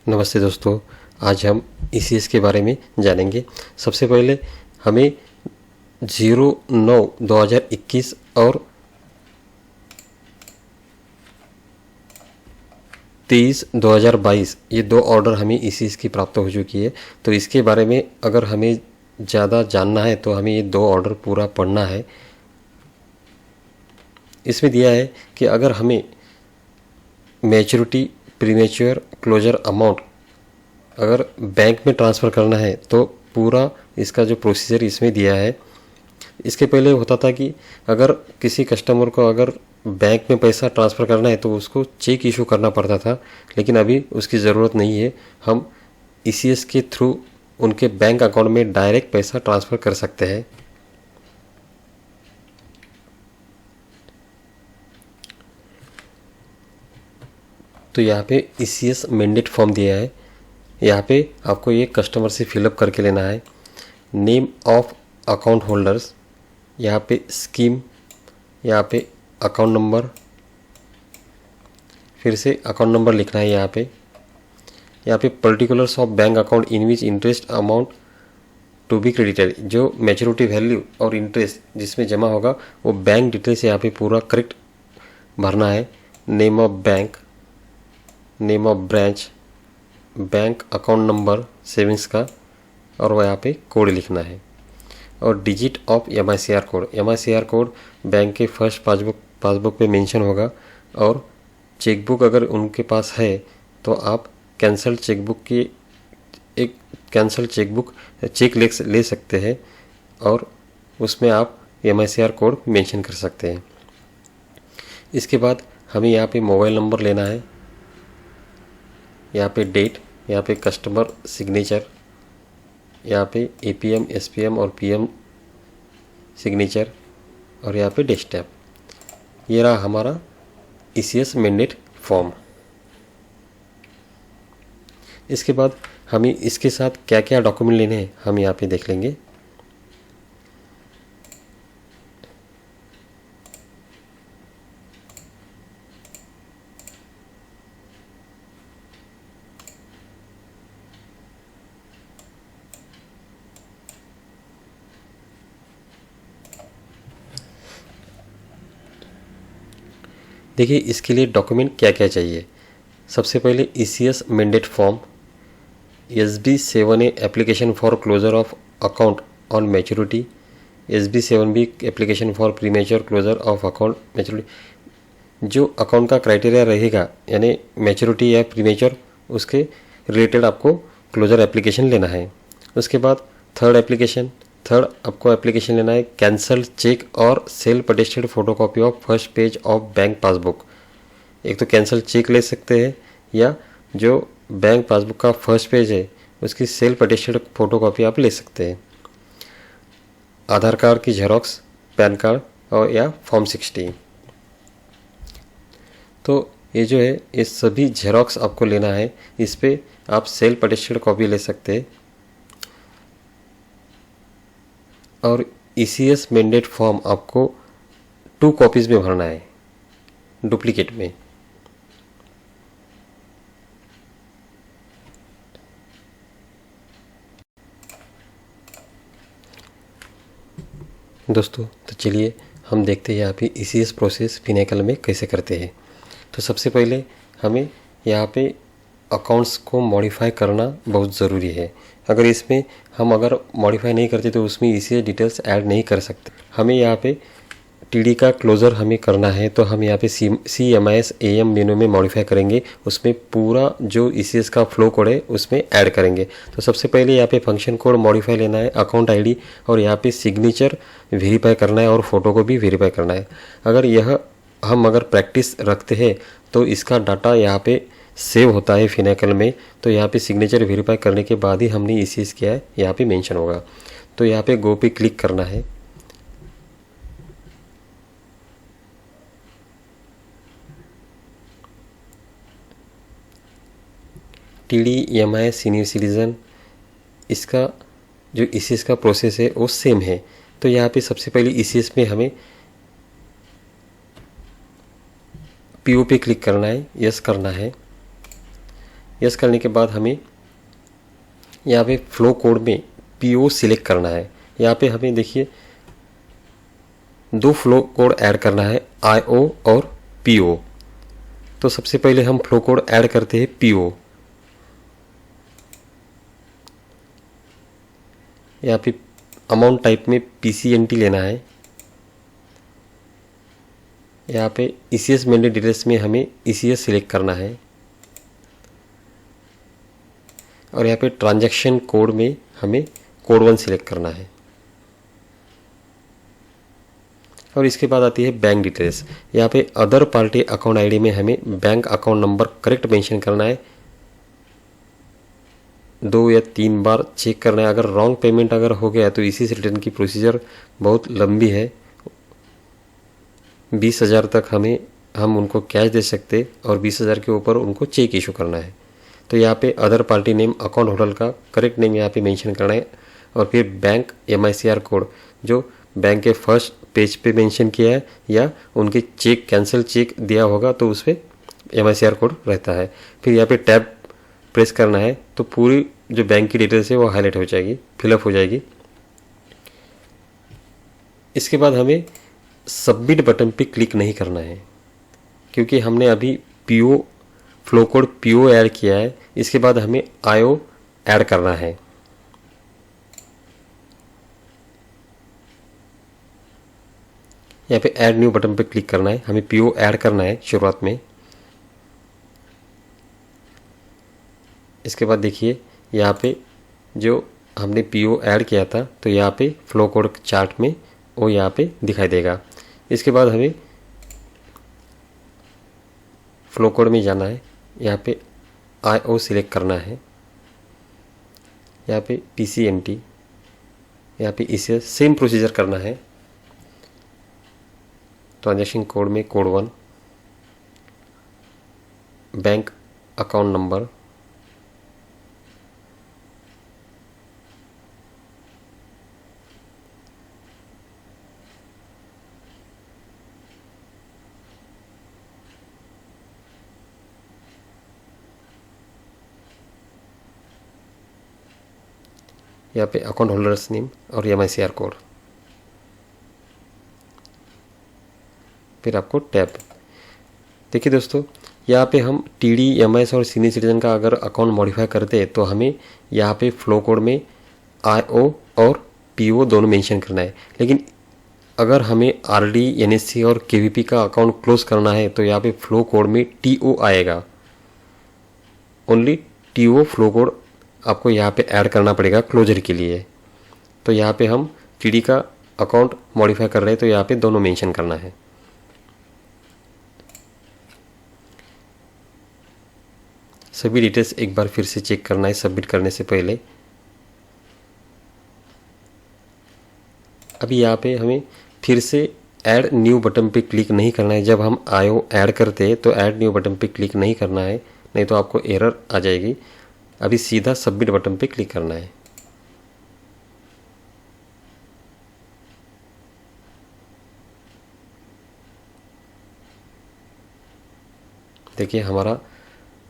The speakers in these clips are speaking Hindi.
नमस्ते दोस्तों, आज हम ईसीएस के बारे में जानेंगे। सबसे पहले हमें 09/2021 और 23/2022 ये दो ऑर्डर हमें ईसीएस की प्राप्त हो चुकी है। तो इसके बारे में अगर हमें ज़्यादा जानना है तो हमें ये दो ऑर्डर पूरा पढ़ना है। इसमें दिया है कि अगर हमें मैच्योरिटी, प्रीमेच्योर, क्लोजर अमाउंट अगर बैंक में ट्रांसफ़र करना है तो पूरा इसका जो प्रोसीजर इसमें दिया है। इसके पहले होता था कि अगर किसी कस्टमर को अगर बैंक में पैसा ट्रांसफ़र करना है तो उसको चेक इशू करना पड़ता था, लेकिन अभी उसकी ज़रूरत नहीं है। हम ईसीएस के थ्रू उनके बैंक अकाउंट में डायरेक्ट पैसा ट्रांसफ़र कर सकते हैं। तो यहाँ पे ईसीएस मैंडेट फॉर्म दिया है। यहाँ पे आपको ये कस्टमर से फिलअप करके लेना है। नेम ऑफ अकाउंट होल्डर्स, यहाँ पे स्कीम, यहाँ पे अकाउंट नंबर, फिर से अकाउंट नंबर लिखना है। यहाँ पे particulars of bank account in which interest amount to be credited, जो मैच्योरिटी वैल्यू और इंटरेस्ट जिसमें जमा होगा वो बैंक डिटेल्स यहाँ पे पूरा करेक्ट भरना है। Name of bank, name of branch, bank account number savings का, और वो यहाँ पे कोड लिखना है। और digit of MICR code, MICR code bank के फर्स्ट पासबुक पे मेंशन होगा। और चेकबुक अगर उनके पास है तो आप कैंसल चेकबुक की एक कैंसल चेक ले सकते हैं और उसमें आप एमआईसीआर कोड मेंशन कर सकते हैं। इसके बाद हमें यहाँ पे मोबाइल नंबर लेना है, यहाँ पे डेट, यहाँ पे कस्टमर सिग्नेचर, यहाँ पे एपीएम, एसपीएम और पीएम सिग्नेचर, और यहाँ पे डेस्कटॉप। ये रहा हमारा ईसीएस मैंडेट फॉर्म। इसके बाद हमें इसके साथ क्या क्या डॉक्यूमेंट लेने हैं हम यहाँ पे देख लेंगे। देखिए इसके लिए डॉक्यूमेंट क्या क्या चाहिए। सबसे पहले ECS mandate form, SB7A application for closure of account on maturity, SB7B application for premature closure of account maturity. जो अकाउंट का क्राइटेरिया रहेगा यानी मैच्योरिटी या प्रीमेच्योर, उसके रिलेटेड आपको क्लोजर एप्लीकेशन लेना है। उसके बाद थर्ड आपको एप्लीकेशन लेना है कैंसल चेक और self attested photocopy of first page of bank passbook. एक तो कैंसल चेक ले सकते हैं या जो बैंक पासबुक का फर्स्ट पेज है उसकी सेल्फ अटेस्टेड फोटोकॉपी आप ले सकते हैं। आधार कार्ड की जेरोक्स, पैन कार्ड और या फॉर्म 60। तो ये जो है ये सभी जेरोक्स आपको लेना है। इस पे आप सेल्फ अटेस्टेड कॉपी ले सकते हैं। और ईसीएस मैंडेट फॉर्म आपको 2 कॉपीज़ में भरना है, डुप्लीकेट में। दोस्तों तो चलिए हम देखते हैं यहाँ पे ईसीएस प्रोसेस फिनेकल में कैसे करते हैं। तो सबसे पहले हमें यहाँ पे अकाउंट्स को मॉडिफाई करना बहुत ज़रूरी है। अगर इसमें हम मॉडिफाई नहीं करते तो उसमें ईसीएस डिटेल्स ऐड नहीं कर सकते। हमें यहाँ पे टीडी का क्लोज़र हमें करना है तो हम यहाँ पे CMIS AM मेनू में मॉडिफाई करेंगे। उसमें पूरा जो ईसीएस का फ्लो कोड है उसमें ऐड करेंगे। तो सबसे पहले यहाँ पे फंक्शन कोड मॉडिफाई लेना है, अकाउंट आईडी, और यहाँ पे सिग्नेचर वेरीफाई करना है और फोटो को भी वेरीफाई करना है। अगर प्रैक्टिस रखते हैं तो इसका डाटा यहाँ पे सेव होता है फिनेकल में। तो यहाँ पे सिग्नेचर वेरीफाई करने के बाद ही हमने ईसीएस किया है यहाँ पे मेंशन होगा। तो यहाँ पे गो पे क्लिक करना है। TDMI सीनियर सिटीज़न, इसका जो ईसीएस का प्रोसेस है वो सेम है। तो यहाँ पे सबसे पहले ईसीएस में हमें PO पे क्लिक करना है, यस करना है। यस करने के बाद हमें यहाँ पे फ्लो कोड में पीओ सिलेक्ट करना है। यहाँ पे हमें देखिए 2 फ्लो कोड ऐड करना है, आईओ और पीओ। तो सबसे पहले हम फ्लो कोड ऐड करते हैं पीओ। यहाँ पे अमाउंट टाइप में पीसीएनटी लेना है। यहाँ पे ईसीएस मैंडेट डिटेल्स में हमें ईसीएस सिलेक्ट करना है और यहाँ पे ट्रांजैक्शन कोड में हमें कोड 1 सिलेक्ट करना है। और इसके बाद आती है बैंक डिटेल्स। यहाँ पे अदर पार्टी अकाउंट आईडी में हमें bank account number correct mention करना है। 2 या 3 बार चेक करना है। अगर रॉन्ग पेमेंट अगर हो गया तो इसी से रिटर्न की प्रोसीजर बहुत लंबी है। 20,000 तक हम उनको कैश दे सकते और 20,000 के ऊपर उनको चेक इशू करना है। तो यहाँ पे other party name account holder का करेक्ट नेम यहाँ पे मेंशन करना है और फिर बैंक MICR कोड जो बैंक के फर्स्ट पेज पे मेंशन किया है या उनके चेक कैंसिल चेक दिया होगा तो उस पर MICR कोड रहता है। फिर यहाँ पे टैब प्रेस करना है तो पूरी जो बैंक की डिटेल्स है वो हाईलाइट हो जाएगी, फिलअप हो जाएगी। इसके बाद हमें सबमिट बटन पे क्लिक नहीं करना है क्योंकि हमने अभी PO flow code PO add किया है। इसके बाद हमें आईओ ऐड करना है। यहाँ पे ऐड न्यू बटन पे क्लिक करना है। हमें पीओ ऐड करना है शुरुआत में। इसके बाद देखिए यहाँ पे जो हमने पीओ ऐड किया था तो यहाँ पे फ्लो कोड चार्ट में वो यहाँ पे दिखाई देगा। इसके बाद हमें फ्लो कोड में जाना है। यहाँ पे आईओ सिलेक्ट करना है। यहाँ पे पीसीएनटी, यहाँ पे इसे सेम प्रोसीजर करना है। ट्रांजैक्शन कोड में कोड 1, बैंक अकाउंट नंबर, यहाँ पे अकाउंट होल्डर्स नेम और MICR कोड। फिर आपको टैब। देखिए दोस्तों, यहाँ पे हम TD, MS और सीनियर सिटीजन का अगर अकाउंट मॉडिफाई करते हैं तो हमें यहाँ पे फ्लो कोड में IO और PO दोनों मेंशन करना है। लेकिन अगर हमें RD, NSC और KVP का अकाउंट क्लोज करना है तो यहाँ पे फ्लो कोड में TO आएगा। ओनली TO फ्लो कोड आपको यहाँ पे ऐड करना पड़ेगा क्लोजर के लिए। तो यहाँ पे हम TD का अकाउंट मॉडिफाई कर रहे हैं तो यहाँ पे दोनों मेंशन करना है। सभी डिटेल्स एक बार फिर से चेक करना है सबमिट करने से पहले। अभी यहाँ पे हमें फिर से ऐड न्यू बटन पे क्लिक नहीं करना है। जब हम आईओ ऐड करते हैं तो ऐड न्यू बटन पे क्लिक नहीं करना है, नहीं तो आपको एरर आ जाएगी। अभी सीधा सबमिट बटन पे क्लिक करना है। देखिए हमारा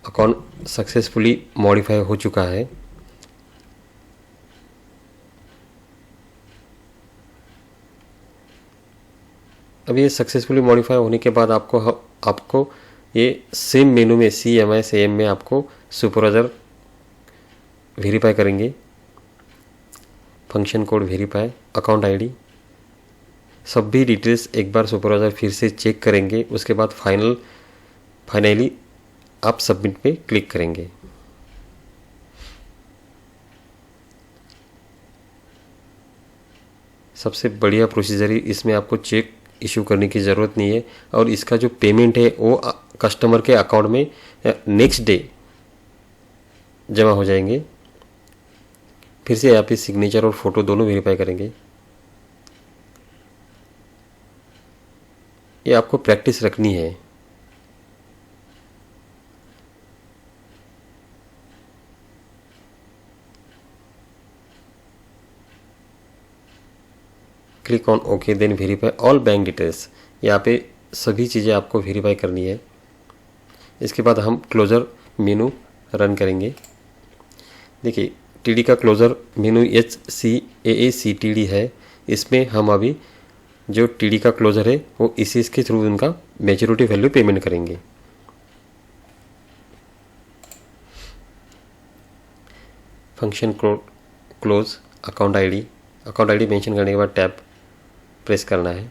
अकाउंट सक्सेसफुली मॉडिफाई हो चुका है। अब ये सक्सेसफुली मॉडिफाई होने के बाद आपको ये सेम मेनू में CMI में आपको सुपरवाइजर वेरीफाई करेंगे, function code verify, account ID, सभी डिटेल्स एक बार सुपरवाइजर फिर से चेक करेंगे। उसके बाद फाइनली आप सबमिट पे क्लिक करेंगे। सबसे बढ़िया प्रोसीजर है, इसमें आपको चेक इशू करने की ज़रूरत नहीं है और इसका जो पेमेंट है वो कस्टमर के अकाउंट में नेक्स्ट डे जमा हो जाएंगे। फिर से यहाँ पे सिग्नेचर और फोटो दोनों वेरीफाई करेंगे। ये आपको प्रैक्टिस रखनी है। Click on okay then verify all bank details. यहाँ पे सभी चीज़ें आपको वेरीफाई करनी है। इसके बाद हम क्लोजर मेनू रन करेंगे। देखिए टीडी का क्लोज़र मेनू HCAACTD है, इसमें हम अभी जो टीडी का क्लोज़र है वो इसी के थ्रू उनका मैच्योरिटी वैल्यू पेमेंट करेंगे। Function close account ID mention करने के बाद टैब प्रेस करना है।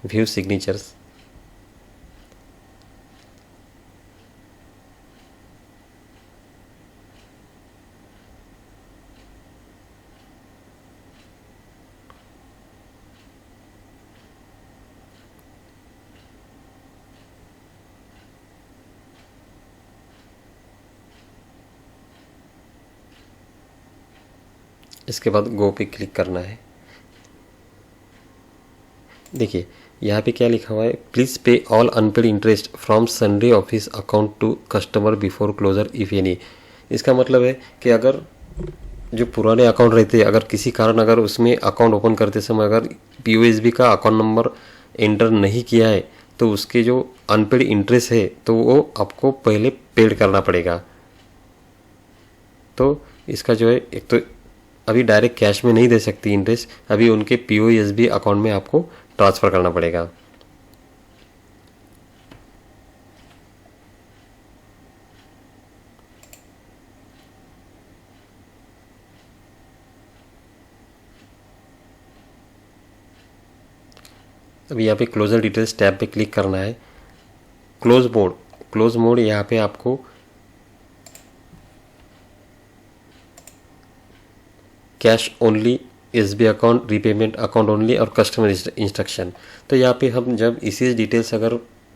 व्यू सिग्नेचर्स, इसके बाद गो पे क्लिक करना है। देखिए यहाँ पे क्या लिखा हुआ है, please pay all unpaid interest from sundry office account to customer before closure if any. इसका मतलब है कि अगर जो पुराने अकाउंट रहते हैं, अगर किसी कारण अगर उसमें अकाउंट ओपन करते समय अगर POSB का अकाउंट नंबर एंटर नहीं किया है तो उसके जो अनपेड इंटरेस्ट है तो वो आपको पहले पेड करना पड़ेगा। तो इसका जो है, एक तो अभी डायरेक्ट कैश में नहीं दे सकती इंटरेस्ट, अभी उनके POSB अकाउंट में आपको ट्रांसफ़र करना पड़ेगा। अभी यहाँ पे क्लोजर डिटेल्स टैब पे क्लिक करना है। क्लोज मोड यहाँ पे आपको cash only, SB account, repayment account only और कस्टमर इंस्ट्रक्शन। तो यहाँ पे हम जब ECS डिटेल्स अगर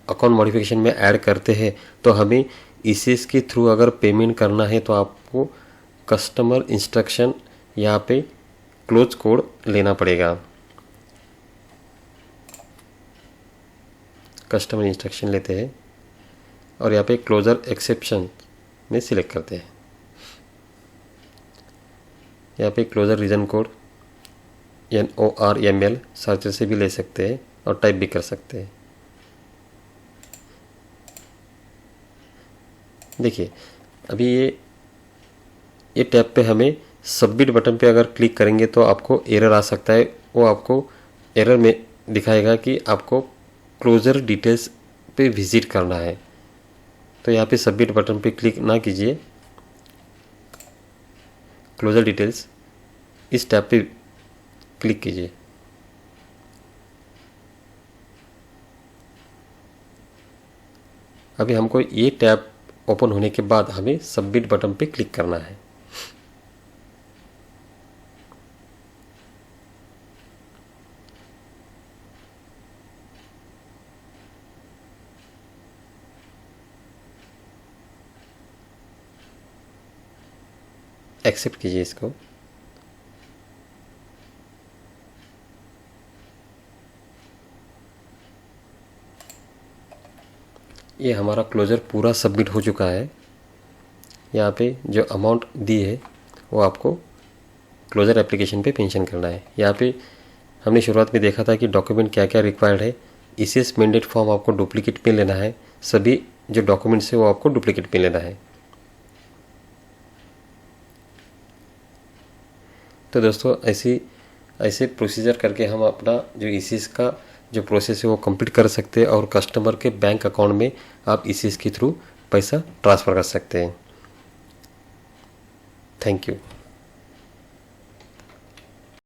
अकाउंट मॉडिफिकेशन में ऐड करते हैं तो हमें ECS के थ्रू अगर पेमेंट करना है तो आपको कस्टमर इंस्ट्रक्शन यहाँ पे क्लोज कोड लेना पड़ेगा। कस्टमर इंस्ट्रक्शन लेते हैं और यहाँ पे क्लोजर एक्सेप्शन में सिलेक्ट करते हैं। यहाँ पे क्लोजर रीजन कोड NORML सर्चर से भी ले सकते हैं और टाइप भी कर सकते हैं। देखिए अभी ये टैब पे हमें सबमिट बटन पे अगर क्लिक करेंगे तो आपको एरर आ सकता है। वो आपको एरर में दिखाएगा कि आपको क्लोजर डिटेल्स पे विजिट करना है। तो यहाँ पे सबमिट बटन पे क्लिक ना कीजिए, क्लोजर डिटेल्स इस टैब पे क्लिक कीजिए। अभी हमको ये टैब ओपन होने के बाद हमें सबमिट बटन पे क्लिक करना है। एक्सेप्ट कीजिए इसको। ये हमारा क्लोजर पूरा सबमिट हो चुका है। यहाँ पे जो अमाउंट दी है वो आपको क्लोजर एप्लीकेशन पे मेंशन करना है। यहाँ पे हमने शुरुआत में देखा था कि डॉक्यूमेंट क्या क्या रिक्वायर्ड है। ECS मैंडेट फॉर्म आपको डुप्लीकेट में लेना है, सभी जो डॉक्यूमेंट्स है वो आपको डुप्लीकेट में लेना है। तो दोस्तों ऐसे प्रोसीजर करके हम अपना जो ECS का जो प्रोसेस है वो कंप्लीट कर सकते हैं और कस्टमर के बैंक अकाउंट में आप ECS के थ्रू पैसा ट्रांसफ़र कर सकते हैं। Thank you.